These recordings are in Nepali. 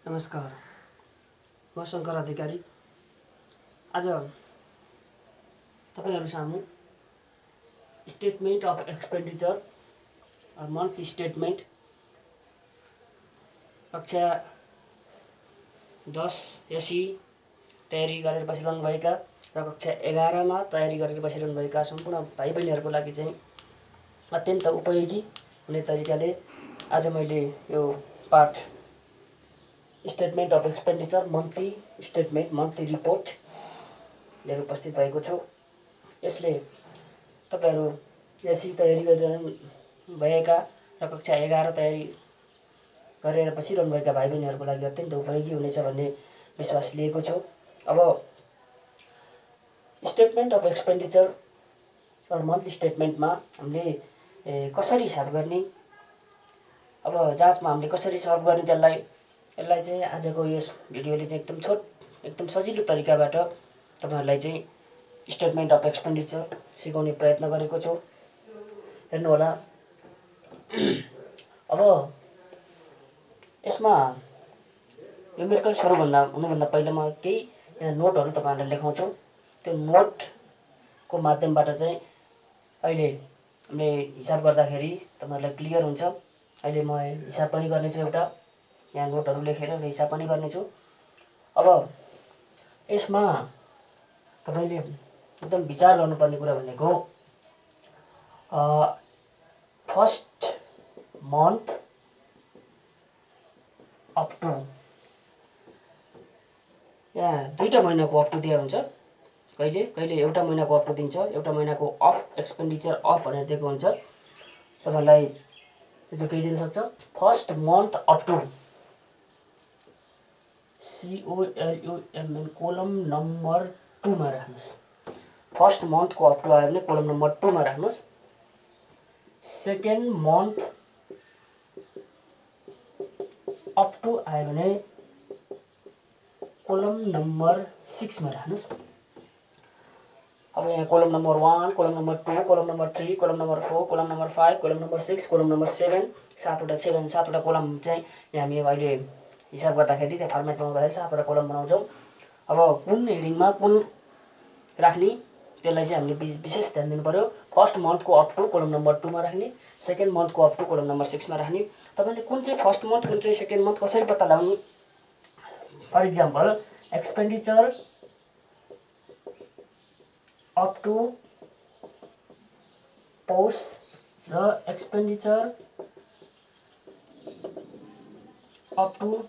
नमस्कार, म शङ्कर अधिकारी। आज तपाईहरु सामु statement of expenditure month statement कक्षा 10 एसई तयारी गरेर बसिरहनुभएका र कक्षा 11 मा तयारी गरेर बसिरहनुभएका सम्पूर्ण भाइ बहिनीहरुको लागि चाहिँ अत्यन्त उपयोगी हुने तरिकाले आज मैले यो पाठ statement of expenditure monthly statement monthly report लिएर उपस्थित भएको छु। यसले तपाईहरु एसई तयारी गरिरहनु भएका र कक्षा 11 तयारी गरेर बसिरहनुभएका भाइ बहिनीहरुको लागि अत्यन्त उपयोगी हुनेछ भन्ने विश्वास लिएको छु। अब स्टेटमेन्ट अफ एक्सपेन्डिचर र मन्थली स्टेटमेन्टमा हामीले कसरी हिसाब गर्ने, अब जाँचमा हामीले कसरी सल्भ गर्ने यसलाई चाहिँ आजको यस भिडियोले चाहिँ एकदम सजिलो तरिकाबाट तपाईहरुलाई चाहिँ स्टेटमेन्ट अफ एक्सपेन्डिचर सिकाउने प्रयत्न गरेको छु। हेर्नु होला। अब यसमा न्युमेरिकल सुरु हुनुभन्दा पहिला म केही यहाँ नोटहरु तपाईहरुलाई लेखाउँछु। त्यो नोटको माध्यमबाट चाहिँ अहिले हामीले हिसाब गर्दाखेरि तपाईहरुलाई क्लियर हुन्छ। अहिले म हिसाब पनि गर्नेछु, एउटा यहाँ नोटहरु लेखेर हिसाब पनि गर्नेछु। अब यसमा तपाईले एकदम विचार गर्नुपर्ने कुरा भनेको फर्स्ट मन्थ अप टु, यहाँ दुईटा महिनाको अप टु दिया हुन्छ। कहिले एउटा महिनाको अप टु दिन्छ, एउटा महिनाको अफ एक्सपेन्डिचर अफ भनेर दिएको हुन्छ। तपाईलाई जो के दिन सक्छ, first month up to COLUMN column number 2 मा राख्नुस्। फर्स्ट मन्थ को अप टु आयो भने कोलम नम्बर 2 मा राख्नुस्। सेकेन्ड मन्थ अप टु आयो भने कोलम नम्बर 6 मा राख्नुस्। अब यहाँ column number 1, column number 2, column number 3, column number 4, column number 5, column number 6, column number 7, सातवटा कोलम चाहिँ यहाँ हामी अहिले हिसाब गर्दाखेरि त्यो फर्मेटमा गर्दाखेरि 7वटा कोलम बनाउँछौँ। अब कुन हेडिङमा कुन राख्ने त्यसलाई चाहिँ हामीले विशेष ध्यान दिनु पर्यो। फर्स्ट मन्थको अप टु कोलम नम्बर 2 मा राख्ने, सेकेन्ड मन्थको अप टु कोलम नम्बर 6 मा राख्ने। तपाईले कुन चाहिँ फर्स्ट मन्थ कुन चाहिँ सेकेन्ड मन्थ कसरी पत्ता लगाउने? For example expenditure up to पौष र एक्सपेन्डिचर अप टु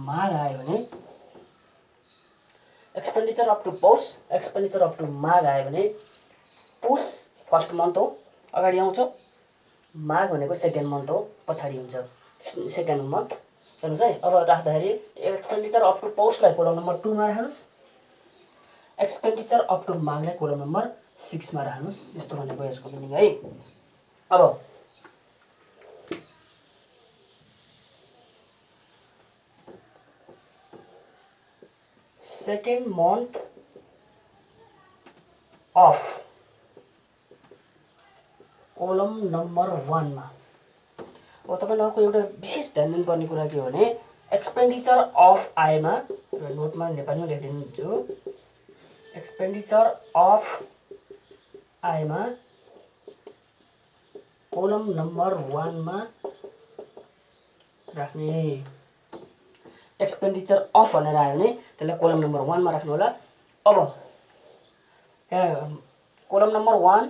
माघ आयो भने, एक्सपेन्डिचर अप टु पौष, एक्सपेन्डिचर अप टु माघ आयो भने पौष फर्स्ट मन्थ हो, अगाडि आउँछ। माघ भनेको सेकेन्ड मन्थ हो, पछाडि हुन्छ सेकेन्ड मन्थ। हेर्नुस् है। अब राख्दाखेरि एक्सपेन्डिचर अप टु पौषलाई कोलम नम्बर 2 मा राख्नुस्, एक्सपेन्डिचर अप टु माघलाई कोलम नम्बर 6 मा राख्नुस्। यस्तो भनेको यसको मिनिङ है। अब second month of column number 1 मा अब तपाईले अर्को एउटा विशेष ध्यान दिनुपर्ने कुरा के हो भने एक्सपेन्डिचर अफ आएमा, नोटमा नेपालीमा लेखिदिन्छु, एक्सपेन्डिचर अफ आएमा कोलम नम्बर 1 मा राख्ने। एक्सपेन्डिचर अफ भनेर आयो भने त्यसलाई कोलम नम्बर 1 मा राख्नु होला। अब कोलम नम्बर 1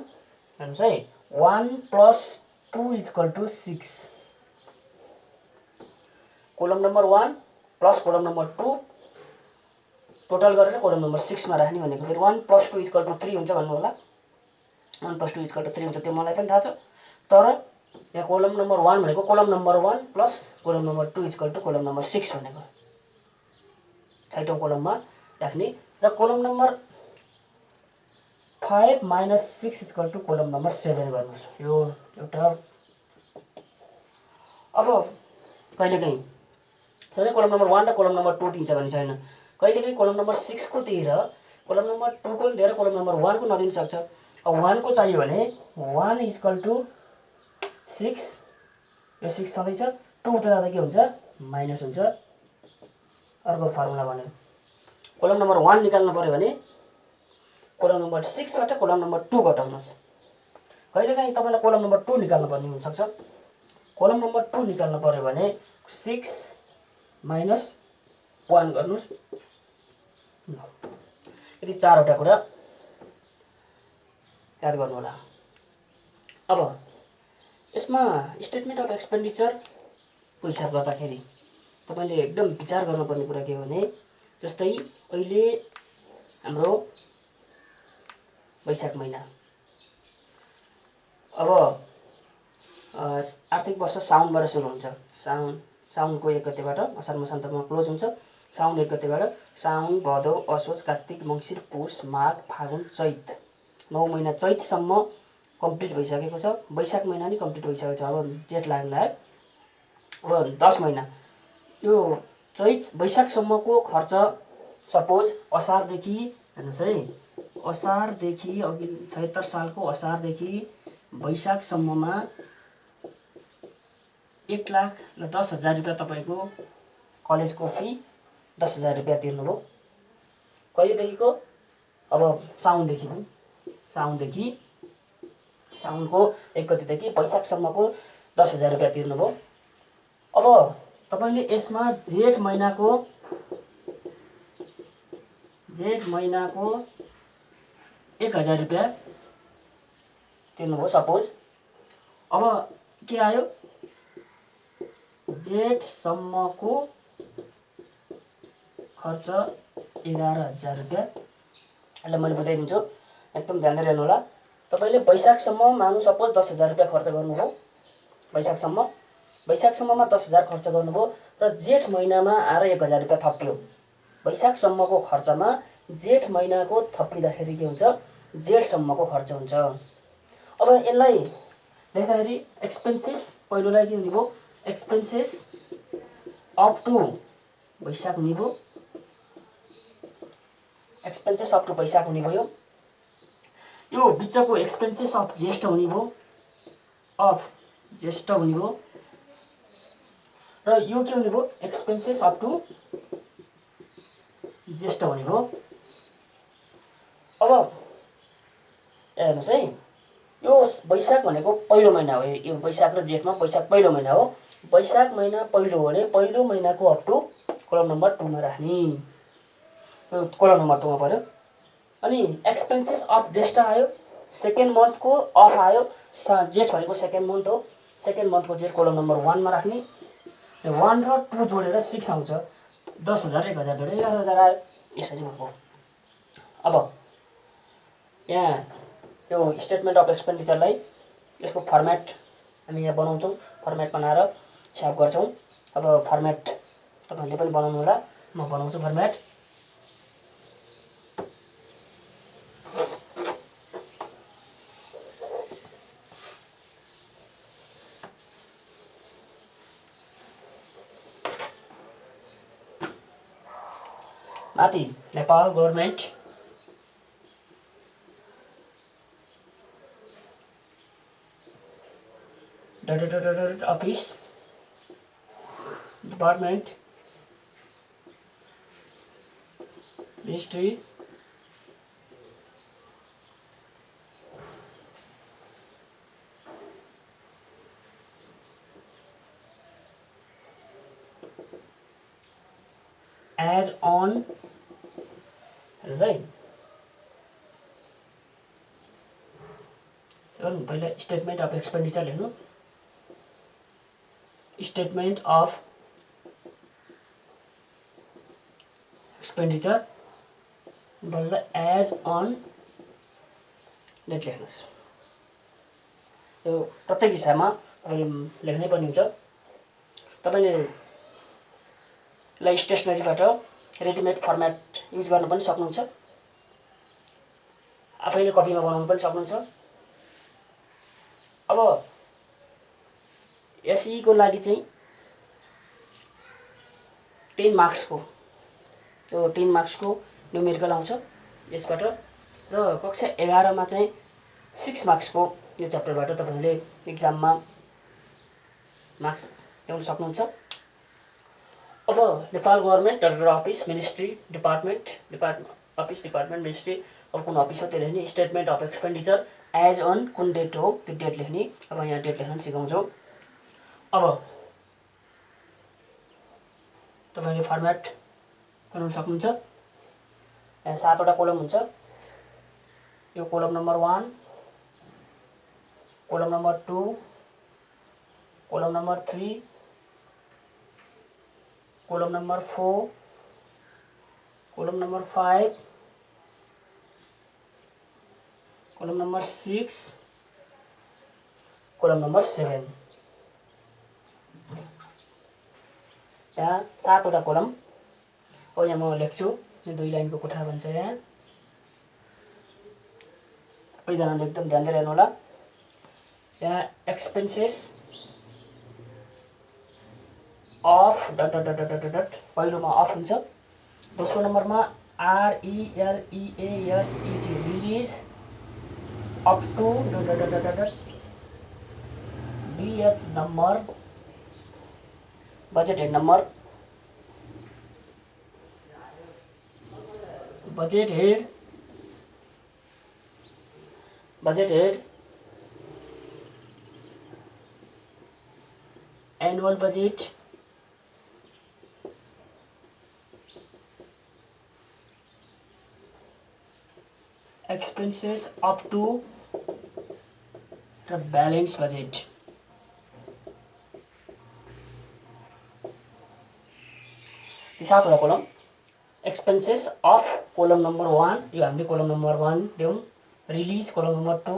हेर्नुस् है, 1 + 2 = 6। Column number 1 plus column number 2 total गरेर कोलम नम्बर 6 मा राख्ने भनेको फेरि 1 + 2 = 3 हुन्छ भन्नु होला। 1 + 2 = 3 हुन्छ, त्यो मलाई पनि थाहा छ। तर यहाँ कोलम नम्बर 1 भनेको column number 1 plus column number 2 = column number 6 भनेको 6औं कोलममा राख्ने। र कोलम नम्बर 5 - 6 = कोलम नम्बर 7 गर्नुस्। यो एउटा। अब कहिलेकाहीँ सधैँ कोलम नम्बर 1 र कोलम नम्बर 2 दिन्छ भन्ने छैन। कहिलेकाहीँ कोलम नम्बर 6 को दिएर कोलम नम्बर 2 को दिएर कोलम नम्बर 1 को नदिन सक्छ। अब 1 को चाहियो भने 1 = 6, यो 6 सधैँ छ, 2 उता जाँदा के हुन्छ माइनस हुन्छ अर्को फर्मुला भन्यो। कोलम नम्बर 1 निकाल्नु पर्यो भने कोलम नम्बर 6 बाट कोलम नम्बर 2 घटाउनुहोस्। कहिलेकाहीँ तपाईँलाई कोलम नम्बर 2 निकाल्नु पर्ने हुनसक्छ। कोलम नम्बर 2 निकाल्नु पर्यो भने 6 माइनस 1 गर्नुहोस्। यति 4वटा कुरा याद गर्नु होला। अब यसमा स्टेटमेन्ट अफ एक्सपेन्डिचर को हिसाब गर्दाखेरि तपाईले एकदम विचार गर्नुपर्ने कुरा के हो भने जस्तै अहिले हाम्रो वैशाख महिना, अब आर्थिक वर्ष साउनबाट सुरु हुन्छ। साउनको 1 गतेबाट असार मसान्तमा क्लोज हुन्छ। साउन 1 गतेबाट साउन, भदौ, असोज, कार्तिक, मङ्सिर, पुष, माघ, फागुन, चैत, 9 महिना चैतसम्म कम्प्लिट भइसकेको छ। वैशाख महिना नि कम्प्लिट भइसकेको छ। अब जेठ लाग्न लाग्यो। अब 10 महिना यो चैत वैशाखसम्मको खर्च सपोज असारदेखि हेर्नुहोस् है, असारदेखि अघि 76 सालको असारदेखि वैशाखसम्ममा 1,10,000 रुपियाँ तपाईँको कलेजको फी 10,000 रुपियाँ तिर्नुभयो। कहिलेदेखिको? अब साउनदेखि पनि, साउनको 1 गतेदेखि वैशाखसम्मको 10,000 रुपियाँ तिर्नुभयो। अब तपाईँले यसमा जेठ महिनाको 1,000 रुपियाँ तिर्नुभयो सपोज। अब के आयो? जेठसम्मको खर्च 11,000 रुपियाँ। यसलाई मैले बुझाइदिन्छु, एकदम ध्यान दिएर हेर्नु होला। तपाईँले वैशाखसम्म मानु सपोज 10,000 रुपियाँ खर्च गर्नुभयो। वैशाखसम्ममा 10,000 खर्च गर्नुभयो र जेठ महिनामा आएर 1,000 रुपियाँ थपियो। वैशाखसम्मको खर्चमा जेठ महिनाको थपिँदाखेरि के हुन्छ? जेठसम्मको खर्च हुन्छ। अब यसलाई लेख्दाखेरि एक्सपेन्सेस पहिलोलाई के हुने भयो? एक्सपेन्सेस अप टु वैशाख हुने भयो। एक्सपेन्सेस अप टु वैशाख हुने भयो। यो बिचको एक्सपेन्सेस अफ ज्येष्ठ हुने भयो, र यो के हुने भयो? एक्सपेन्सेस अप टु ज्येष्ठ हुने भयो। अब हेर्नुहोस् है, यो वैशाख भनेको पहिलो महिना हो। यो वैशाख र जेठमा वैशाख पहिलो महिना हो। वैशाख महिना पहिलो हो भने पहिलो महिनाको अप टु कोलम नम्बर 2 मा राख्ने। यो कोलम नम्बर 2 मा पर्यो। अनि एक्सपेन्सेस अफ ज्येष्ठ आयो, सेकेन्ड मन्थको अफ आयो। जेठ भनेको सेकेन्ड मन्थ हो। सेकेन्ड मन्थको जेठ कोलम नम्बर 1 मा राख्ने। 1 र 2 जोडेर 6 आउँछ। 10,000 1,000 जोडेर 11,000 आयो। यसरी भयो। अब यहाँ यो स्टेटमेन्ट अफ एक्सपेन्डिचरलाई यसको फर्मेट हामी यहाँ बनाउँछौँ। फर्मेट बनाएर हिसाब गर्छौँ। अब फर्मेट तपाईँहरूले पनि बनाउनु होला, म बनाउँछु फर्मेट। माथि Nepal government office department ministry as on पहिला स्टेटमेन्ट अफ एक्सपेन्डिचर लेख्नु। स्टेटमेन्ट अफ एक्सपेन्डिचर बल्ल एज अन नेट लेख्नुहोस्। यो प्रत्येक हिसाबमा तपाईँले लेख्नै पर्ने हुन्छ। तपाईँले यसलाई स्टेसनरीबाट रेडिमेड फर्मेट युज गर्न पनि सक्नुहुन्छ। आफैले कपीमा बनाउनु पनि सक्नुहुन्छ। अब एसईको लागि चाहिँ 10 मार्क्सको यो 10 मार्क्सको न्युमेरिकल आउँछ यसबाट, र कक्षा 11 मा चाहिँ 6 मार्क्सको यो च्याप्टरबाट तपाईँले एक्जाममा मार्क्स ल्याउन सक्नुहुन्छ। अब Nepal government dot office ministry department ministry अब कुन अफिस हो त्यो लेख्ने statement of expenditure as on कुन डेट हो त्यो डेट लेख्ने अब यहाँ डेट लेख्न सिकाउँछौँ अब तपाईले फर्मेट गर्न सक्नुहुन्छ यहाँ 7 वटा कोलम हुन्छ यो column number 1 column number 2 column number 3 column number 4 column number 5 column number 6 column number 7 यहाँ 7 वटा कोलम अब यहाँ म लेख्छु 2 लाइनको कोठा भन्छ यहाँ सबैजनाले एकदम ध्यान दिएर हेर्नु होला यहाँ expenses of dot dot dot dot dot पहिलोमा अफ हुन्छ दोस्रो नम्बरमा RELEASET release up to dot dot dot dot BH number budget head number budget head annual budget expenses up to र ब्यालेन्स बजेट ती 7 वटा column expenses of column number 1 यो हामीले कोलम नम्बर 1 दियौं release column number 2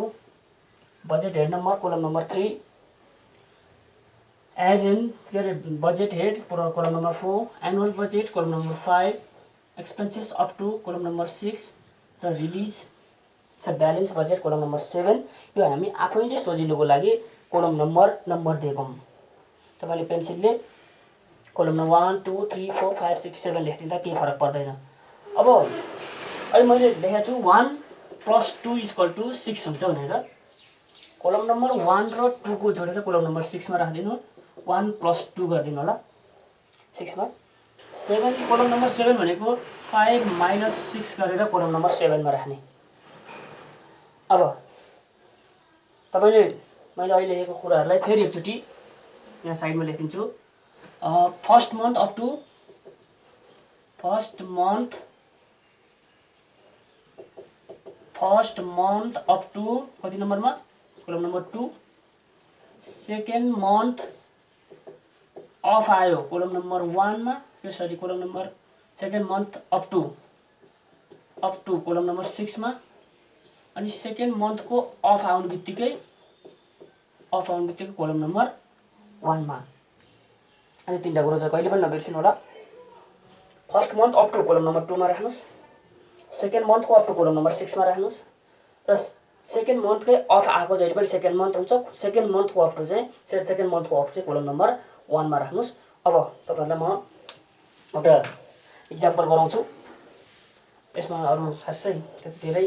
budget head number column number 3 as in के अरे budget head kolam number 4 annual budget column number 5 expenses up to column number 6 र release balance budget column number 7 यो हामी आफैले सजिलोको लागि कोलम नम्बर दिएकोम तपाईले पेन्सिलले कोलम नम्बर 1 2 3 4 5 6 7 लेख्दिँदा केही फरक पर्दैन अब अहिले मैले लेखेको छु 1 + 2 = 6 हुन्छ भनेर कोलम नम्बर 1 र 2 को जोडेर कोलम नम्बर 6 मा राख्दिनु 1 + 2 गर्दिनु होला 6 मा 7 कोलम नम्बर 7 भनेको 5 - 6 गरेर कोलम नम्बर 7 मा राख्ने अब तपाईले मैले अहिले लेखेको कुराहरुलाई फेरि एकचोटी यहाँ साइडमा लेखिदिन्छु फर्स्ट मन्थ अप टु कति नम्बरमा column number 2 second month of आयो कोलम नम्बर 1 मा यसरी column number second month up to column number 6 मा अनि सेकेन्ड मन्थ को अफ आउनु बित्तिकै कोलम नम्बर 1 मा अनि तीनटा कुरा चाहिँ कहिले पनि नबिर्सिनु होला first month up to column number 2 मा राख्नुस् सेकेन्ड मन्थ को अप टु कोलम नम्बर 6 मा राख्नुस् र सेकेन्ड मन्थ कै अफ आएको जहिले पनि सेकेन्ड मन्थ हुन्छ सेकेन्ड मन्थ को अफ टु चाहिँ सेकेन्ड मन्थ को अफ चाहिँ कोलम नम्बर 1 मा राख्नुस् अब तपाईहरुलाई म एउटा एक्जाम्पल गराउँछु यसमा अरु खासै त्यति धेरै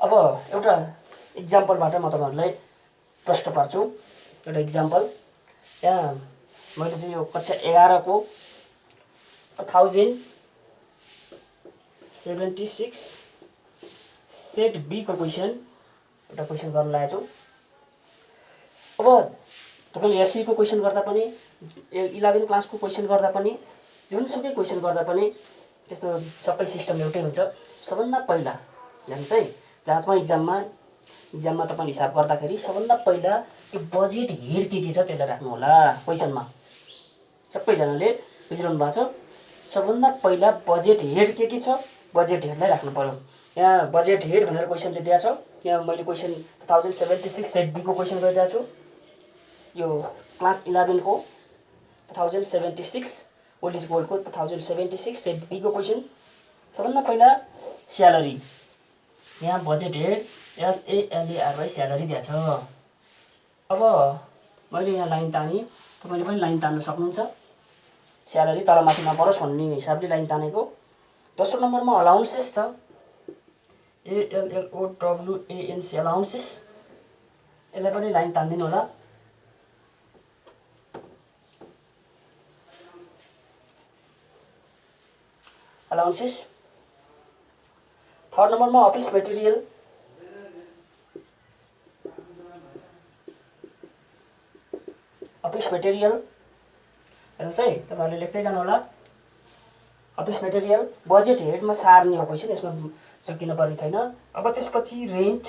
अब एउटा एक्जाम्पलबाट म तपाईहरुलाई प्रश्न पार्छु एउटा एक्जाम्पल यहाँ मैले चाहिँ यो कक्षा 11 को 1076 सेट बी को एउटा क्वेशन गर्न लागेको छु अब तपाईले एसई को क्वेशन गर्दा पनि 11 क्लासको क्वेशन गर्दा पनि जुनसुकै क्वेशन गर्दा पनि त्यस्तो सबै सिस्टम एउटै हुन्छ सबभन्दा पहिला जान्छ है जाँचमा एक्जाममा तपाईले हिसाब गर्दाखेरि सबभन्दा पहिला यो बजेट हेड के छ त्यसलाई राख्नु होला क्वेशनमा सबैजनाले बुझिरहनु भएको छ सबभन्दा पहिला बजेट हेड के छ बजेट हेडलाई राख्नु पर्यो यहाँ बजेट हेड भनेर क्वेशनले दिएको छ यहाँ मैले क्वेशन 1076 सेट बी को क्वेशन गरिरहेको छु यो क्लास 11 को 1076 ओल्ड इज गोल्ड को 1076 सेट बी को क्वेशन सबभन्दा पहिला स्यालेरी यहाँ बजेट हेड SALARY स्यालेरी दिएको छ अब मैले यहाँ लाइन तानेँ, तपाईँले पनि लाइन तान्न सक्नुहुन्छ। स्यालेरी तलमाथि नपरोस् भन्ने हिसाबले लाइन तानेको। दोस्रो नम्बरमा अलाउन्सेस छ, ALLOWANC अलाउन्सेस, यसलाई पनि लाइन तानिदिनु होला। अलाउन्सेस। थर्ड नम्बरमा अफिस मेटेरियल, अफिस मेटेरियल हेर्नुहोस् है, तपाईँहरूले लेख्दै जानु होला। अफिस मेटेरियल बजेट हेडमा सार्ने हो, क्वेसन यसमा चुकिनु पर्ने छैन। अब त्यसपछि रेन्ट,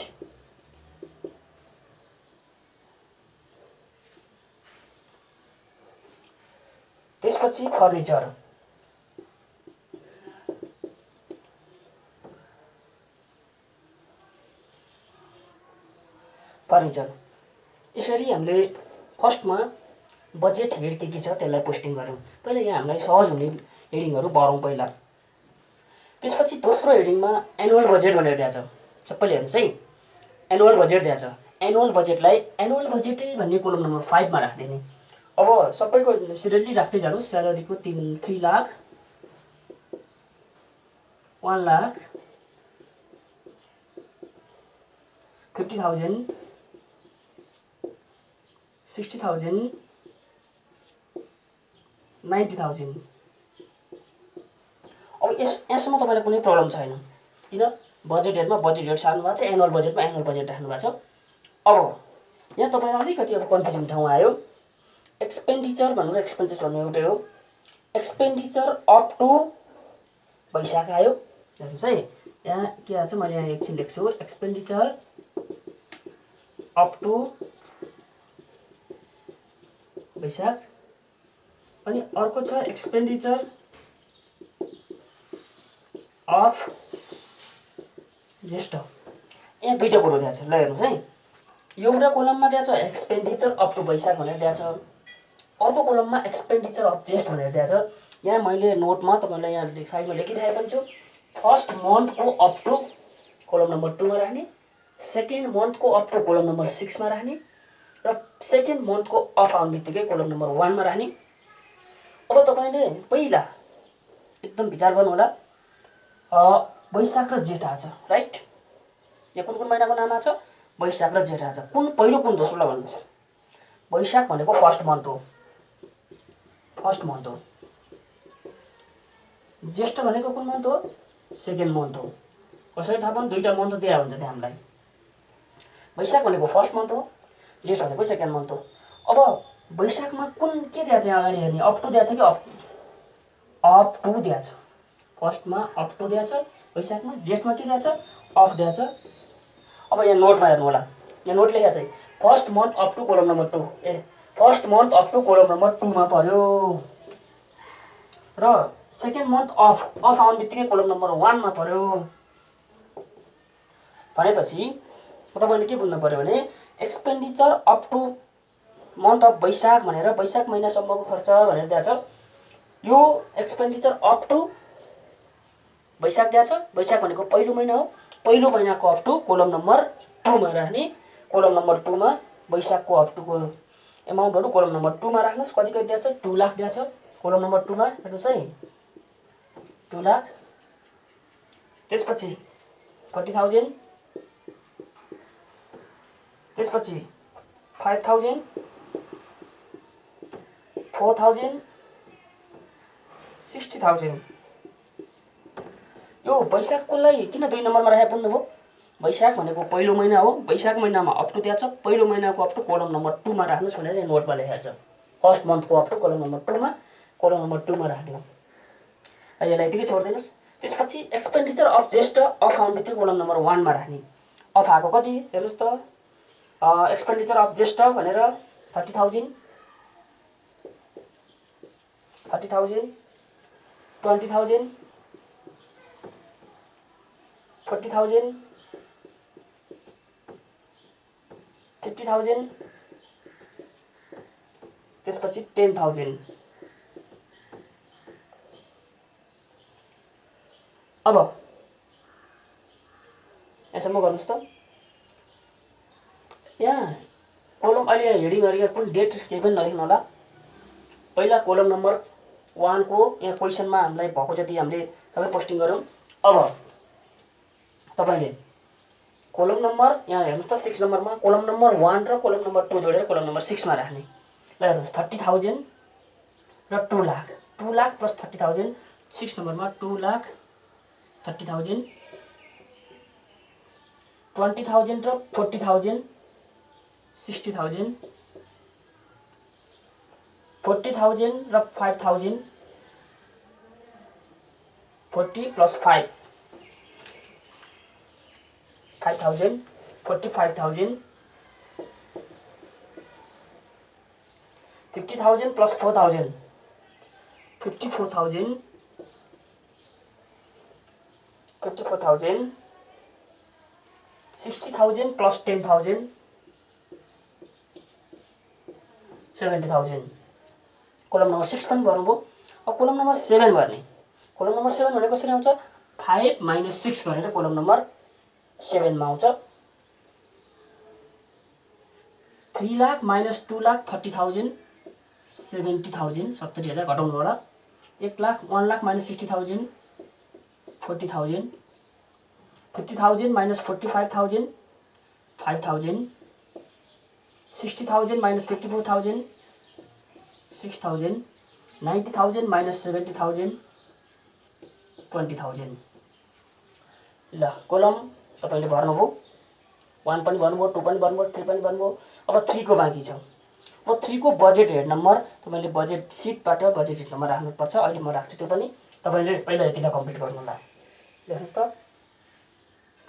त्यसपछि फर्निचर, यसरी हामीले फर्स्टमा बजेट हेड के छ त्यसलाई पोस्टिङ गऱ्यौँ। पहिला यहाँ हामीलाई सहज हुने हेडिङहरू भरौँ पहिला। त्यसपछि दोस्रो हेडिङमा एनुअल बजेट भनेर दिएको छ। सबैले हेर्नुहोस् है, एनुअल बजेट दिएको छ। एनुअल बजेटलाई एनुअल बजेटै भन्ने कोलम नम्बर 5 मा राखिदिने। अब सबैको सिरियली राख्दै जानुहोस्। स्यालेरीको 3 लाख, 1 लाख, 50,000, 60,000, 90,000। अब यसमा तपाईँलाई कुनै प्रब्लम छैन, किन बजेट हेडमा बजेट हेड सार्नु भएको छ, एनुअल बजेटमा एनुअल बजेट राख्नु भएको छ। अब यहाँ तपाईँलाई अलिकति अब कन्फ्युजन ठाउँ आयो। एक्सपेन्डिचर भन्नु र एक्सपेन्सेस भन्नु एउटै हो। एक्सपेन्डिचर अप टु वैशाख आयो। हेर्नुहोस् है, यहाँ के आएको छ, मैले यहाँ एकछिन लेख्छु। एक्सपेन्डिचर अप टु वैशाख। अनि अर्को छ एक्सपेन्डिचर अफ ज्येष्ठ। यहाँ दुईवटा कुरो दिएको छ। ल हेर्नुहोस् है, एउटा कोलममा दिएको छ एक्सपेन्डिचर अप टु वैशाख भनेर दिएको छ, अर्को कोलममा एक्सपेन्डिचर अफ ज्येष्ठ भनेर दिएको छ। यहाँ मैले नोटमा तपाईँलाई यहाँ साइडमा लेखिरहेको पनि छु। फर्स्ट मन्थको अप टु कोलम नम्बर 2 मा राख्ने, सेकेन्ड मन्थको अप टु कोलम नम्बर 6 मा राख्ने र सेकेन्ड मन्थको अफ आउने बित्तिकै कोलम नम्बर 1 मा राख्ने। अब तपाईँले पहिला एकदम विचार गर्नु होला। वैशाख र जेठ आछ, राइट? यहाँ कुन कुन महिनाको नाम आछ? वैशाख र जेठ आछ। कुन पहिलो कुन दोस्रोलाई भन्नुहोस्? वैशाख भनेको फर्स्ट मन्थ हो, फर्स्ट मन्थ हो। ज्येष्ठ भनेको कुन मन्थ हो? सेकेन्ड मन्थ हो। कसरी थाहा पाउनु? दुईवटा मन्थ दिया हुन्छ त्यहाँ हामीलाई। वैशाख भनेको फर्स्ट मन्थ हो, जेठ भनेको सेकेन्ड मन्थ हो। अब वैशाखमा कुन के दिएको छ यहाँ अगाडि हेर्ने? अप टु दिएको छ कि अप टु दिएको छ? फर्स्टमा अप टु दिएको छ वैशाखमा, जेठमा के दिएको छ? अफ दिएको छ। अब यहाँ नोटमा हेर्नु होला, यहाँ नोट लेखेको छ first month up to column number 2। First month up to column number 2 मा पर्यो र सेकेन्ड मन्थ अफ आउने बित्तिकै कोलम नम्बर 1 मा पर्यो। भनेपछि तपाईँले के बुझ्नु पर्यो भने expenditure up to month of वैशाख भनेर वैशाख महिनासम्मको खर्च भनेर दिएको छ। यो एक्सपेन्डिचर अप टु वैशाख दिएको छ। वैशाख भनेको पहिलो महिना हो, पहिलो महिनाको अप टु कोलम नम्बर 2 मा राख्ने। कोलम नम्बर 2 मा वैशाखको अप टुको एमाउन्टहरू कोलम नम्बर 2 मा राख्नुहोस्। कति कति दिएको छ? 2 लाख दिएको छ कोलम नम्बर 2 मा। हेर्नुहोस् है, 2 लाख। त्यसपछि 40,000, त्यसपछि 5,000, 4,000, 60,000। यो वैशाखकोलाई किन 2 नम्बरमा राखे बुझ्नुभयो? वैशाख भनेको पहिलो महिना हो, वैशाख महिनामा अप टु दिएको छ, पहिलो महिनाको अप टु कोलम नम्बर 2 मा राख्नुहोस् भनेर नोटमा लेखेको छ। फर्स्ट मन्थको अप टु कोलम नम्बर 2 मा, कोलम नम्बर 2 मा राखिदिनु। यसलाई यतिकै छोडिदिनुहोस्। त्यसपछि एक्सपेन्डिचर अफ ज्येष्ठ अफ आउने बित्तिकै कोलम नम्बर 1 मा राख्ने। अफ आएको कति हेर्नुहोस् त? एक्सपेन्डिचर अफ ज्येष्ठ भनेर 30,000, 30,000, 20,000, 40,000, 50,000, त्यसपछि 10,000। अब यसम्म गर्नुहोस् त। यहाँ कोलम अहिले हेडिङ गरेको कुन डेट केही पनि नलेख्नु होला। पहिला कोलम नम्बर 1 को यहाँ क्वेसनमा हामीलाई भएको जति हामीले सबै पोस्टिङ गरौँ। अब तपाईले कोलम नम्बर यहाँ हेर्नुस् त 6 नम्बरमा कोलम नम्बर 1 र कोलम नम्बर 2 जोडेर कोलम नम्बर 6 मा राख्ने। ल हेर्नुस् 30,000 र 2 लाख 2 लाख प्लस 30,000 6 नम्बरमा 2 लाख 30,000 20,000 र 40,000 60,000 40,000 र 5,000 40 plus 5 5,000 45,000 50,000 plus 4,000 54,000 60,000 plus 10,000 70,000 column number 6 पनि गर्नुभयो। अब कोलम नम्बर 7 गर्ने। कोलम नम्बर 7 भनेको कसरी आउँछ 5 माइनस 6 गरेर कोलम नम्बर 7 मा आउँछ। 3 लाख माइनस 2 लाख 30,000 70,000 70,000 घटाउनु होला। 1 lakh minus 60,000 40,000 50,000 minus 45,000 5,000 60,000 minus 54,000 6,000 90,000 minus 70,000 20,000। ल कोलम तपाईले भर्नुभयो। 1 पनि भर्नुभयो 2 पनि भर्नुभयो 3 पनि भर्नुभयो। अब 3 को बाँकी छ। अब 3 को बजेट हेड नम्बर तपाईले बजेट सिटबाट बजेट हेड नम्बर राख्नुपर्छ। अहिले म राख्छु त्यो पनि तपाईले पहिला यतिलाई कम्प्लिट गर्नु होला। लेख्नुस् त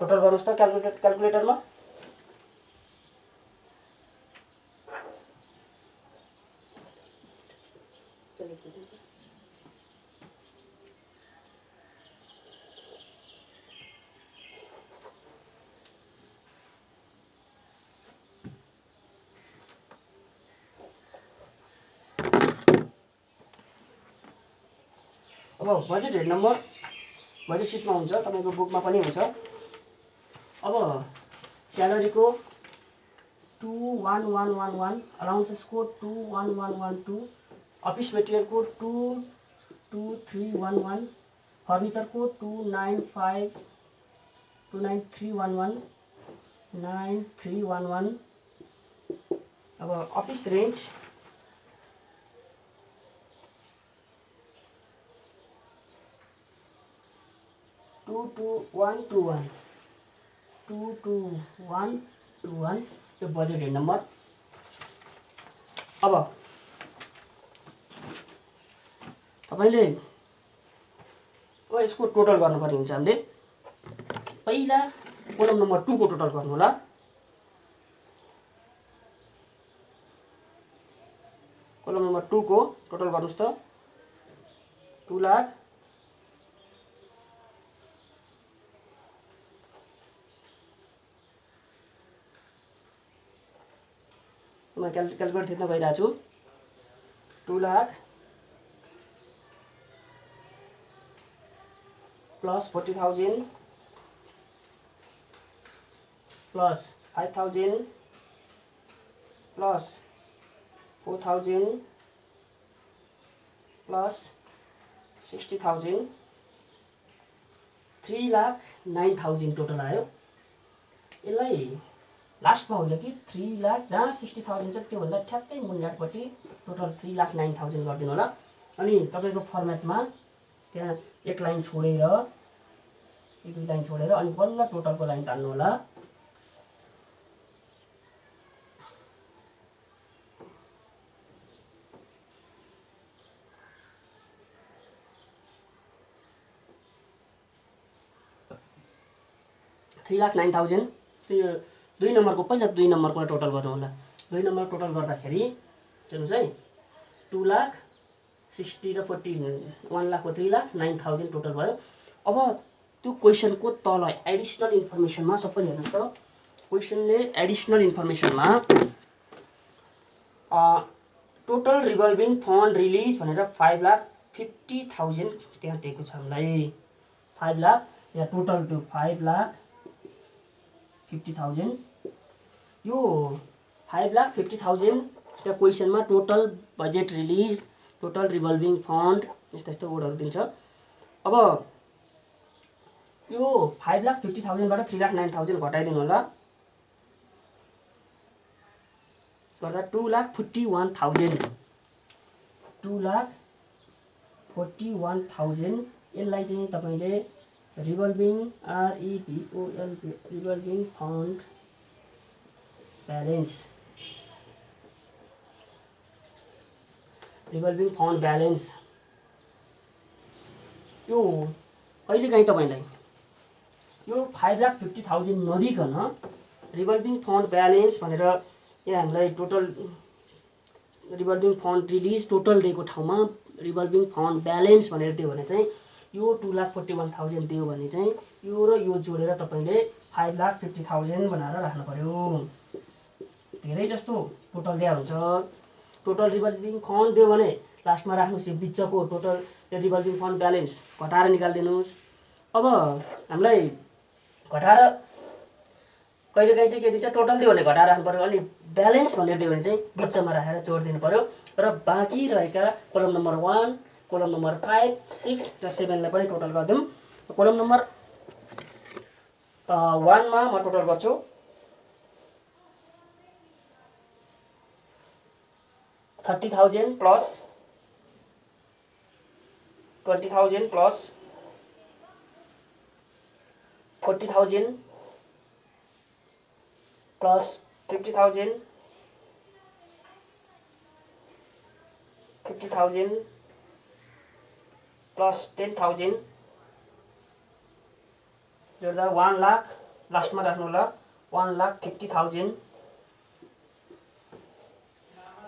टोटल गर्नुस् त क्याल्कुलेटरमा। अब बजेट हेड नम्बर बजेट सिटमा हुन्छ तपाईको बुकमा पनि हुन्छ। अब स्यालेरीको 21111 अलाउन्सेसको 21112 अफिस मेटेरियलको 22311 फर्निचरको 29311 9311 अब अफिस रेन्ट 22121 यो बजेट हेड नम्बर। अब तपाईले यसको टोटल गर्नुपर्ने हुन्छ। हामीले पहिला कोलम नम्बर 2 को टोटल गर्नु होला। कोलम नम्बर 2 को टोटल गर्नुस् त 2 लाख म क्याल्कुलेट थिच्न गइरहेको छु। 2 lakh plus 40,000 plus 5,000 plus 4,000 plus 60,000 3,09,000 total आयो। यसलाई लास्टमा होइन कि 3 लाख जहाँ 60,000 छ त्योभन्दा ठ्याक्कै मुनिपट्टि टोटल 3,09,000 गरिदिनु होला। अनि तपाईको फर्मेटमा त्यहाँ एक लाइन छोडेर एक दुई लाइन छोडेर अनि बल्ल टोटलको लाइन तान्नु होला। थ्री लाख 9,000 त्यो 2 नम्बरको पहिला 2 नम्बरको टोटल गर्नु होला। 2 नम्बर टोटल गर्दाखेरि हेर्नुस् है 2 लाख 60 र 40 1 लाखको 3,09,000 टोटल भयो। अब त्यो क्वेसनको तल एडिसनल इन्फर्मेसनमा सबै हेर्नुस् त क्वेसनले एडिसनल इन्फर्मेसनमा टोटल रिभल्भिङ फन्ड रिलिज भनेर 5,50,000 त्यहाँ दिएको छ हामीलाई। 5 लाख यहाँ टोटल त्यो 5,50,000 यो 5,50,000 त्यहाँ क्वेसनमा total budget release, total revolving fund यस्तो यस्तो वर्डहरू दिन्छ। अब यो 5,50,000 बाट 3,09,000 घटाइदिनु होला, गर्दा 2,41,000 2,41,000 यसलाई चाहिँ तपाईले रिभल्भिङ रिभल्भिङ फन्ड ब्यालेन्स यो कहिलेकाहीँ तपाईलाई यो 5,50,000 नदिकन रिभल्भिङ फन्ड ब्यालेन्स भनेर यहाँ हामीलाई total revolving fund release total दिएको ठाउँमा रिभल्भिङ फन्ड ब्यालेन्स भनेर दियो भने चाहिँ यो 2,41,000 दियो भने चाहिँ यो र यो जोडेर तपाईले 5,50,000 बनाएर राख्नु पर्यो। धेरै जस्तो टोटल दिया हुन्छ। टोटल रिभल्भिङ फन्ड दियो भने लास्टमा राख्नुस्, यो बिचको टोटल रिभल्भिङ फन्ड ब्यालेन्स घटाएर निकाल्दिनुस्। अब हामीलाई घटाएर कहिलेकाहीँ चाहिँ के दिन्छ, टोटल दियो भने घटाएर राख्नु पर्यो, अनि ब्यालेन्स भनेर दियो भने चाहिँ बिचमा राखेर जोडिदिनु पर्यो र बाँकी रहेका कोलम नम्बर 1, कोलम नम्बर 5, 6 र 7 लाई पनि टोटल गर्दिउँ। कोलम नम्बर 1 मा म टोटल गर्छु 30,000 plus 20,000 plus 40,000 plus 50,000 plus 10,000 जोड्दा 1 lakh लास्टमा राख्नु होला 1,50,000।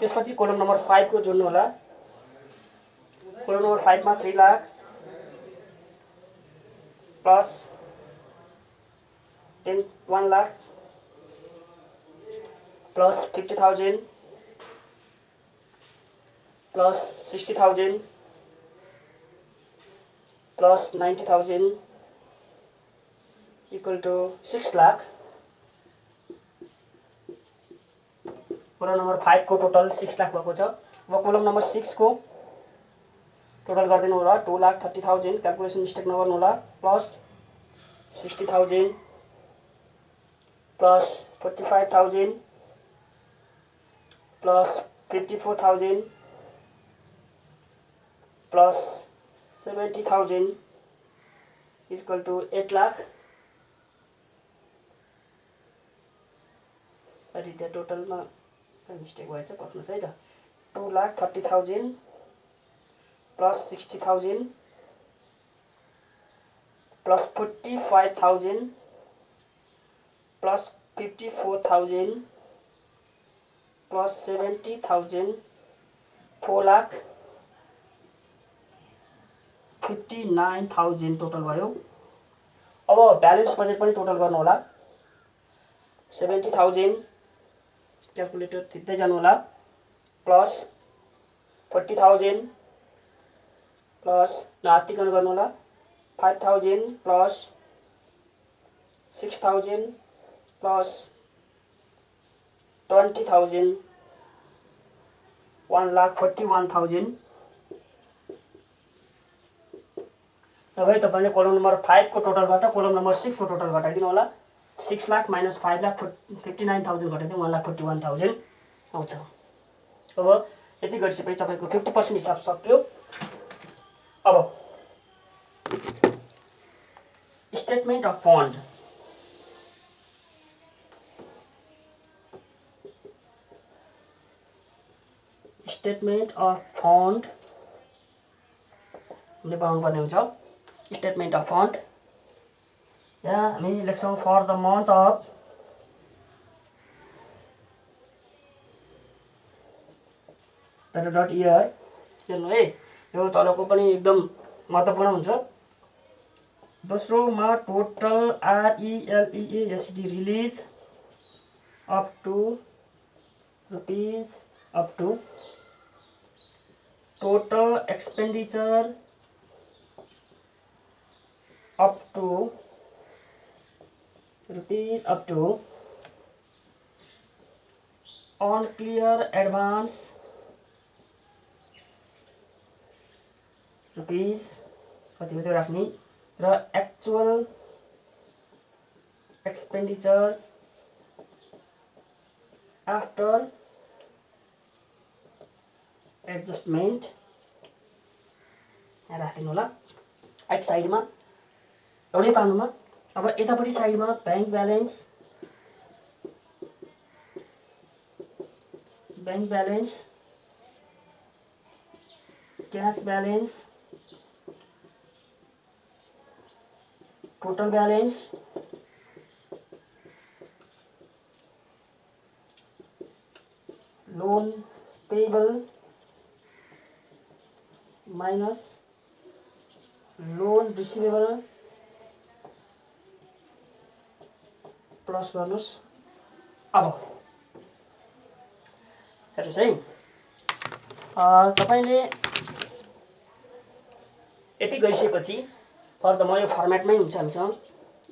त्यसपछि कोलम नम्बर 5 को जोड्नु होला। कोलम नम्बर 5 मा 3 lakh plus 1 lakh plus 50,000 plus 60,000 plus 90,000 equal to 6 lakh. Column number 5 को टोटल 6 लाख भएको छ। अब कोलम नम्बर 6 को टोटल गरिदिनु होला 2,30,000 क्याल्कुलेसन मिस्टेक नगर्नु होला plus 60,000 plus 45,000 plus 54,000 plus 70,000 equal to 8 lakh. Sorry त्यहाँ टोटलमा मिस्टेक भएछ, पक्नुहोस् है त। 2,30,000 plus 60,000 plus 45,000 plus 54,000 plus 70,000 4,59,000 total भयो। अब ब्यालेन्स बजेट पनि टोटल गर्नु होला। 70,000 क्याल्कुलेटर थिच्दै जानु होला प्लस 40,000 प्लस नातिकन गर्नु होला 5,000 प्लस 6,000 प्लस 20,000 1,41,000। अब तपाईले कोलम नम्बर 5 को टोटलबाट कोलम नम्बर 6 को टोटल घटाइदिनु होला। 6 लाख माइनस 5,59,000 घटाइदिउँ 1,41,000 आउँछ। अब यति गरिसकेपछि तपाईको 50% हिसाब सक्यो। अब स्टेटमेन्ट अफ फन्ड हामीले बनाउनु पर्ने हुन्छ। स्टेटमेन्ट अफ फन्ड यहाँ हामी लेख्छौँ for the month of dot year. हेर्नु है, यो तलको पनि एकदम महत्त्वपूर्ण हुन्छ। दोस्रोमा total RELEASD release up to rupees up to total expenditure up to rupees up to unclear advance rupees कति हो त्यो राख्ने र एक्चुअल एक्सपेन्डिचर आफ्टर एडजस्टमेन्ट यहाँ राखिदिनु होला एक साइडमा एउटै पानुमा। अब यतापट्टि साइडमा bank balance cash balance total balance loan payable minus loan receivable plus गर्नुस्। अब हेर्नुस् है, तपाईले यति गरिसकेपछि फर्दर म यो फर्मेटमै हुन्छ हामीसँग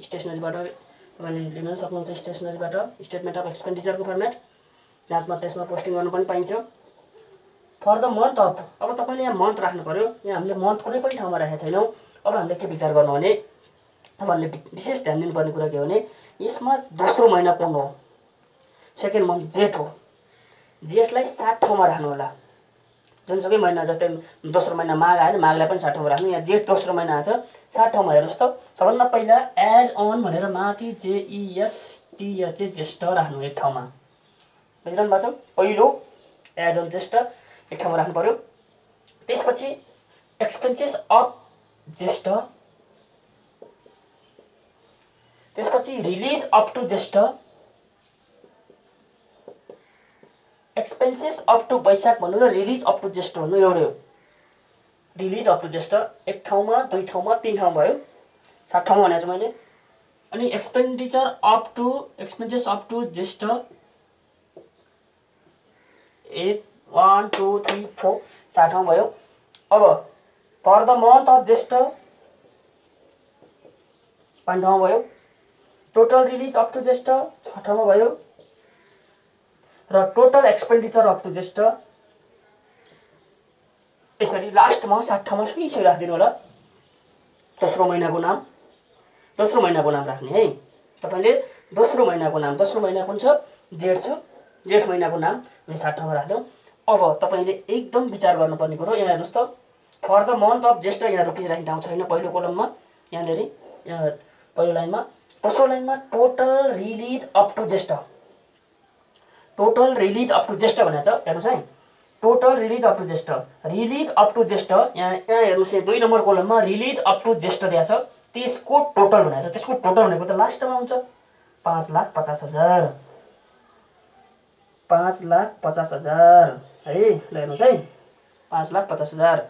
स्टेसनरीबाट तपाईले लिन सक्नुहुन्छ। स्टेसनरीबाट स्टेटमेन्ट अफ एक्सपेन्डिचरको फर्मेट जहाँमा त्यसमा पोस्टिङ गर्नु पनि पाइन्छ। फर द मन्थ अफ, अब तपाईले यहाँ मन्थ राख्नु पर्यो। यहाँ हामीले मन्थ कुनै पनि ठाउँमा राखेका छैनौँ। अब हामीले के विचार गर्नु भने तपाईले विशेष ध्यान दिनुपर्ने कुरा के हो भने यसमा दोस्रो महिना कुन हो? सेकेन्ड मन्थ जेठ हो। जेठलाई 7 ठाउँमा राख्नु होला। जुनसुकै महिना जस्तै दोस्रो महिना माघ आयो नि, माघलाई पनि 7 ठाउँमा राख्नु। यहाँ जेठ दोस्रो महिना आछ 7 ठाउँमा। हेर्नुस् त, सबभन्दा पहिला एज अन भनेर माथि JEST ज्येष्ठ राख्नु एक ठाउँमा। बुझिरहनु भएको छ? पहिलो एज अन ज्येष्ठ एक ठाउँमा राख्नु पर्यो। त्यसपछि एक्सपेन्सेस अफ ज्येष्ठ, त्यसपछि रिलिज अप टु ज्येष्ठ, एक्सपेन्सेस अप टु वैशाख भन्नु र रिलिज अप टु ज्येष्ठ भन्नु एउटै हो। रिलिज अप टु ज्येष्ठ एक ठाउँमा, दुई ठाउँमा, 3 ठाउँ भयो। 7 ठाउँमा भनेको छु मैले। अनि एक्सपेन्सेस अप टु ज्येष्ठ 1 2 3 4 7 ठाउँ भयो। अब फर द मन्थ अफ ज्येष्ठ 5 ठाउँ भयो। टोटल रिलिज अप टु ज्येष्ठ 6 ठाउँमा भयो र टोटल एक्सपेन्डिचर अप टु ज्येष्ठ यसरी लास्टमा 7 ठाउँमा सुई राखिदिनु होला। दोस्रो महिनाको नाम राख्ने है तपाईले। दोस्रो महिना कुन छ? जेठ छ। जेठ महिनाको नाम हामी 7 ठाउँमा राख्छौं। अब तपाईले एकदम विचार गर्नुपर्ने कुरो यहाँ हेर्नुस् त, फर द मन्थ अफ ज्येष्ठ यहाँ रुपिस राख्ने ठाउँ छैन पहिलो कोलममा। यहाँनेरि पहिलो लाइनमा, दोस्रो लाइनमा टोटल रिलिज अप टु ज्येष्ठ, टोटल रिलिज अप टु ज्येष्ठ भनेको छ। हेर्नुस् है, टोटल रिलिज अप टु ज्येष्ठ, रिलिज अप टु ज्येष्ठ यहाँ हेर्नुस् 2 नम्बर कोलममा रिलिज अप टु ज्येष्ठ दिएको छ। त्यसको टोटल भनेको छ। त्यसको टोटल भनेको त लास्टमा हुन्छ 5,50,000, 5,50,000 है। ल हेर्नुस् है, 5,50,000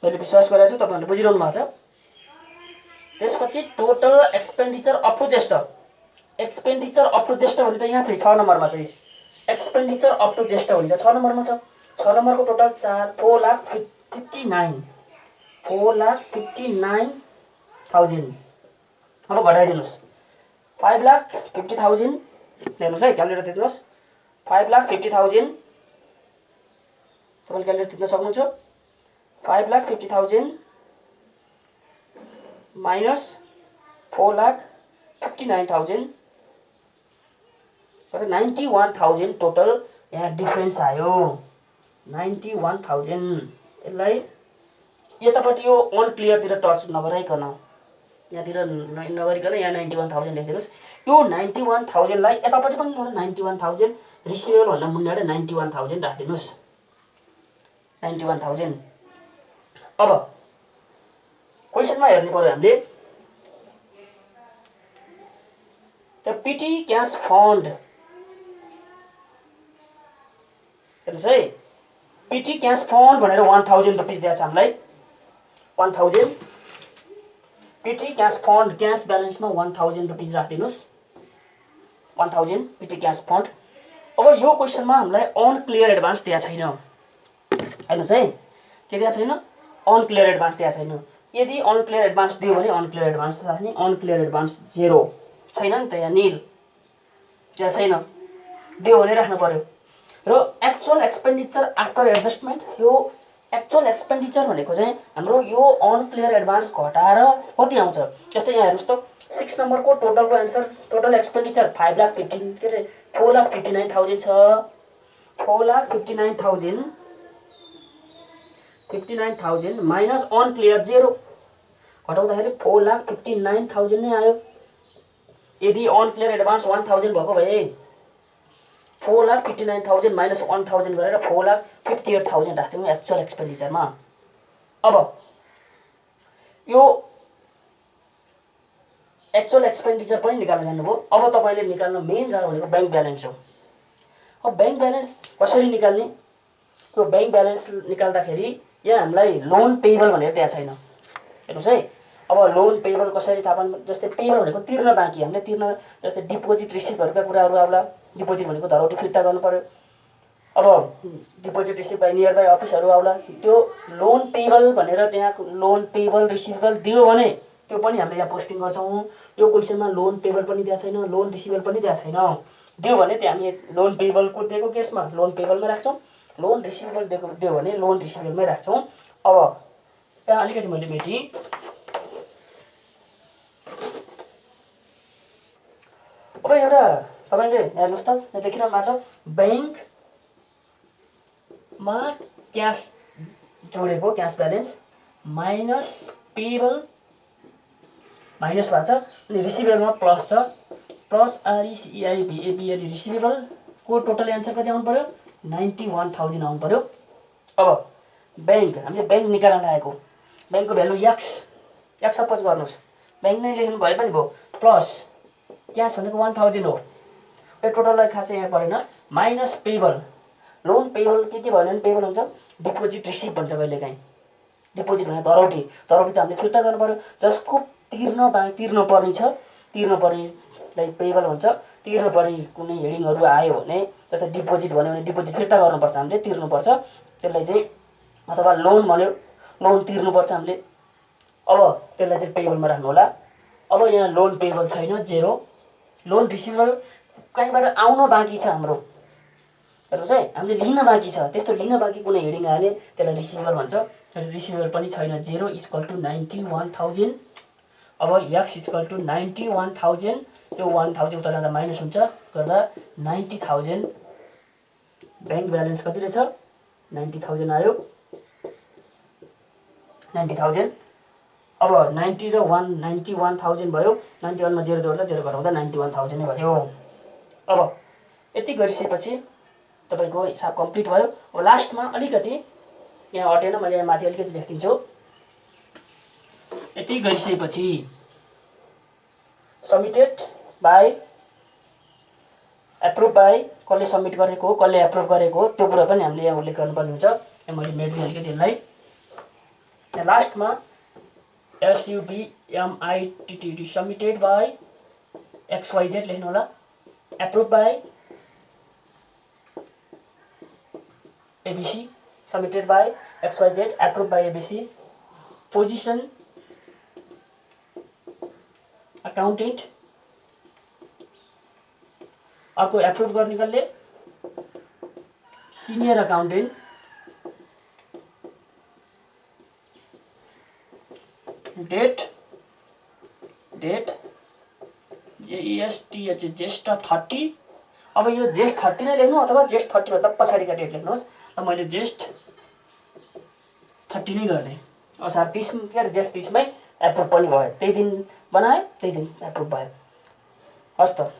मैले विश्वास गरेको छु तपाईहरुले बुझिरहनु भएको छ। त्यसपछि टोटल एक्सपेन्डिचर अप टु ज्येष्ठ, एक्सपेन्डिचर अप टु ज्येष्ठ भने त यहाँ छ 6 नम्बरमा चाहिँ एक्सपेन्डिचर अप टु ज्येष्ठ भने त 6 नम्बरमा छ। 6 नम्बरको टोटल 4,59,000, 4,59,000। अब घटाइदिनुस् 5,50,000। हेर्नुस् है, क्यालकुलेटर तिर्नुस्। 5,50,000 तपाईले क्यालकुलेटर तिर्न सक्नुहुन्छ। 5,50,000 माइनस 4,59,000 र 91,000 टोटल यहाँ डिफरेन्स आयो। 91,000 यसलाई यतापट्टि यो अनक्लियरतिर टच नगराइकन यहाँतिर नगरिकन यहाँ 91,000 लेखिदिनुस्। यो 91,000 लाई यतापट्टि पनि गएर 91,000 रिसिभेबल भन्दा मुनिबाट 91,000 राखिदिनुस्। 91,000। अब क्वेशनमा हेर्नु पर्यो हामीले द पिटी क्याश फन्ड। हेर्नुस् है, पिटी क्याश फन्ड भनेर 1000 रुपैयाँ दिएको छ हामीलाई। 1000 पिटी क्याश फन्ड, क्याश ब्यालेन्समा 1000 रुपैयाँ राखिदिनुस्। 1000 पिटी क्याश फन्ड। अब यो क्वेशनमा हामीलाई अनक्लियर एडभान्स दिएको छैन। हेर्नुस् है, के दिएको छैन? अनक्लियर एडभान्स दिएको छैन। यदि अनक्लियर एडभान्स दियो भने अनक्लियर एडभान्स राख्ने, अनक्लियर एडभान्स 0 छैन नि त, यहाँ निल, त्यहाँ छैन। दियो भने राख्नु पर्यो। र एक्चुअल एक्सपेन्डिचर आफ्टर एडजस्टमेन्ट, यो एक्चुअल एक्सपेन्डिचर भनेको चाहिँ हाम्रो यो अनक्लियर एडभान्स घटाएर कति आउँछ। जस्तै यहाँ हेर्नुहोस् त 6 नम्बरको टोटलको एन्सर, टोटल एक्सपेन्डिचर 4,59,000 छ। 4,59,000 माइनस अनक्लियर 0 घटाउँदाखेरि 4,59,000 नै आयो। यदि अनक्लियर एडभान्स 1,000 भएको भए 4,59,000 माइनस 1,000 गरेर 4,58,000 राख्थ्यौँ एक्चुअल एक्सपेन्डिचरमा। अब यो एक्चुअल एक्सपेन्डिचर पनि निकाल्न जान्नुभयो। अब तपाईँले निकाल्न मेन गाह्रो भनेको ब्याङ्क ब्यालेन्स हो। अब ब्याङ्क ब्यालेन्स कसरी निकाल्ने? त्यो ब्याङ्क ब्यालेन्स निकाल्दाखेरि यहाँ हामीलाई लोन पेएबल भनेर त्यहाँ छैन। हेर्नुहोस् है, अब लोन पेएबल कसरी थाहा पाउनु? जस्तै पेएबल भनेको तिर्न बाँकी, हामीले तिर्न, जस्तै डिपोजिट रिसिभहरूका कुराहरू आउला। डिपोजिट भनेको धरौटी फिर्ता गर्नु पर्यो। अब deposit receive by near by अफिसहरू आउला। त्यो लोन पेएबल भनेर त्यहाँ लोन पेएबल रिसिभेबल दियो भने त्यो पनि हामीले यहाँ पोस्टिङ गर्छौँ। यो क्वेसनमा लोन पेएबल पनि दिएको छैन, लोन रिसिभेबल पनि दिएको छैन। दियो भने त्यहाँ हामी लोन पेएबलको दिएको केसमा लोन पेएबलमै राख्छौँ, लोन रिसिभेबल दियो भने लोन रिसिभेबलमै राख्छौँ। अब यहाँ अलिकति मैले मेटेँ। अब एउटा तपाईँले हेर्नुहोस् त, यहाँ देखिरहनु भएको छ ब्याङ्कमा क्यास जोडेको cash balance minus payable minus भएको छ, अनि रिसिभेबलमा प्लस छ, प्लस RECIBABL रिसिभेबलको टोटल एन्सर कति आउनु पर्यो? 91,000 आउनु पर्यो। अब ब्याङ्क, हामीले ब्याङ्क निकाल्न लागेको ब्याङ्कको भ्यालु एक्स सपोज गर्नुहोस्, ब्याङ्क नै लेख्नु भए पनि भयो, प्लस क्यास भनेको 1,000 हो। यो टोटललाई खासै यहाँ परेन। माइनस पेएबल, लोन पेएबल के भयो भने पेएबल हुन्छ डिपोजिट रिसिभ भन्छ कहिलेकाहीँ। डिपोजिट भने धरौटी त हामीले फिर्ता गर्नु पर्यो। जसको तिर्नुपर्ने छ, तिर्नुपर्नेलाई पेएबल भन्छ। तिर्नुपर्ने कुनै हेडिङहरू आयो भने, जस्तै डिपोजिट भन्यो भने डिपोजिट फिर्ता गर्नुपर्छ, हामीले तिर्नुपर्छ त्यसलाई चाहिँ, अथवा लोन भन्यो लोन तिर्नुपर्छ हामीले, अब त्यसलाई चाहिँ पेएबलमा राख्नु होला। अब यहाँ लोन पेएबल छैन 0, लोन रिसिभेबल कहीँबाट आउन बाँकी छ हाम्रो। हेर्नुहोस् है, हामीले लिन बाँकी छ, त्यस्तो लिन बाँकी कुनै हेडिङ आयो भने त्यसलाई रिसिभेबल भन्छ। रिसिभेबल पनि छैन 0 = 91,000। अब x = 91,000, त्यो 1,000 उता जाँदा माइनस हुन्छ, गर्दा 90,000 ब्याङ्क ब्यालेन्स कति रहेछ? 90,000 आयो। 90,000। अब 90 र 1 91,000 भयो। 91 मा 0 जोड्दा 0 घटाउँदा 91,000 नै भयो। अब यति गरिसकेपछि तपाईँको हिसाब कम्प्लिट भयो। अब लास्टमा अलिकति यहाँ अटेन, मैले यहाँ माथि अलिकति लेखिदिन्छु। यति गरिसकेपछि सबमिटेड बाई, एप्रुभ बाई, कसले सबमिट गरेको हो, कसले एप्रुभ गरेको हो, त्यो कुरा पनि हामीले यहाँ उल्लेख गर्नुपर्ने हुन्छ। यहाँ मैले मेट्ने अलिकति यसलाई यहाँ लास्टमा SUBMITTD सबमिटेड बाई XYZ लेख्नु होला। Approve by ABC, submitted by XYZ, approve by ABC। Position accountant, अर्को एप्रुभ गर्ने कसले? Senior accountant. डेट JEST ज्येष्ठ 30। अब यो ज्येष्ठ 30 नै लेख्नु, अथवा ज्येष्ठ 30 भन्दा पछाडिका डेट लेख्नुहोस्। र मैले ज्येष्ठ 30 नै गर्ने। असार 30 के अरे ज्येष्ठ 30 मै एप्रुभ पनि भयो। त्यही दिन बनाएँ, त्यही दिन एप्रुभ भयो। हस् त,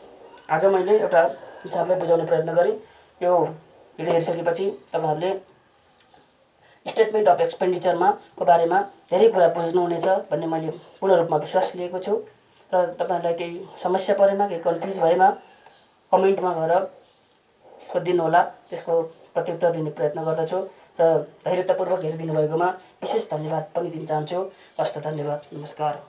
आज मैले एउटा हिसाबलाई बुझाउने प्रयत्न गरेँ। यो भिडियो हेरिसकेपछि तपाईँहरूले स्टेटमेन्ट अफ एक्सपेन्डिचरमा को बारेमा धेरै कुरा बुझ्नुहुनेछ भन्ने मैले पूर्ण रूपमा विश्वास लिएको छु। र तपाईँहरूलाई केही समस्या परेमा, केही कन्फ्युज भएमा कमेन्टमा गएर सोधिदिनु होला, त्यसको प्रत्युत्तर दिने प्रयत्न गर्दछु। र धैर्यतापूर्वक हेरिदिनु भएकोमा विशेष धन्यवाद पनि दिन चाहन्छु। हस्त, धन्यवाद, नमस्कार।